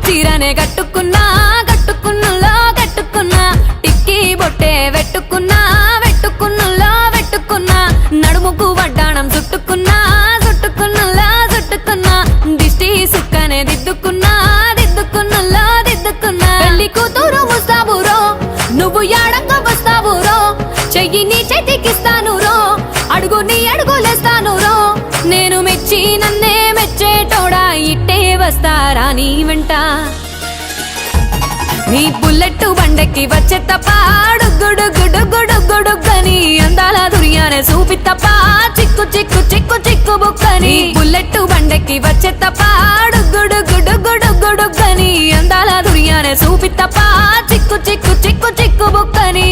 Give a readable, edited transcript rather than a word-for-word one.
చీరనే కట్టుకున్నా కట్టుకున్నులో కట్టుకున్నా టిక్కీ బొట్టే వెట్టుకున్నా వెట్టుకున్నులో వెట్టుకున్నా నడుముకు వడ్డాణం చుట్టుకున్నా చుట్టుకున్నులో చుట్టుకున్నా దిష్టి సుక్కనే దిద్దుకున్నా దిద్దుకున్నులో దిద్దుకున్నా పెళ్లి కూతురు ముస్తాబురో నువ్వు యాడంగా వస్తావురో చెయ్యి నీ చేతికిస్తాను రో అడుగు నీ అడుగులేస్తాను రో నేను మెచ్చి నన్నే మెచ్చేటోడా ఇట్టే వస్తారా నీ వెంట నీ బుల్లెట్ బండెక్కి వచ్చే తప్ప గుడుగుడుగుడుగుడుగుడుగని అందాల దుర్యానే చూపి తప్ప చిక్కు చిక్కు చిక్కు చిక్కు బుక్కని బుల్లెట్ బండెక్కి వచ్చే తప్ప గుడుగుడుగుడుగుడుగని అందాల దుర్యానే చూపి తప్ప చిక్కు చిక్కు చిక్కు చిక్కు బుక్కని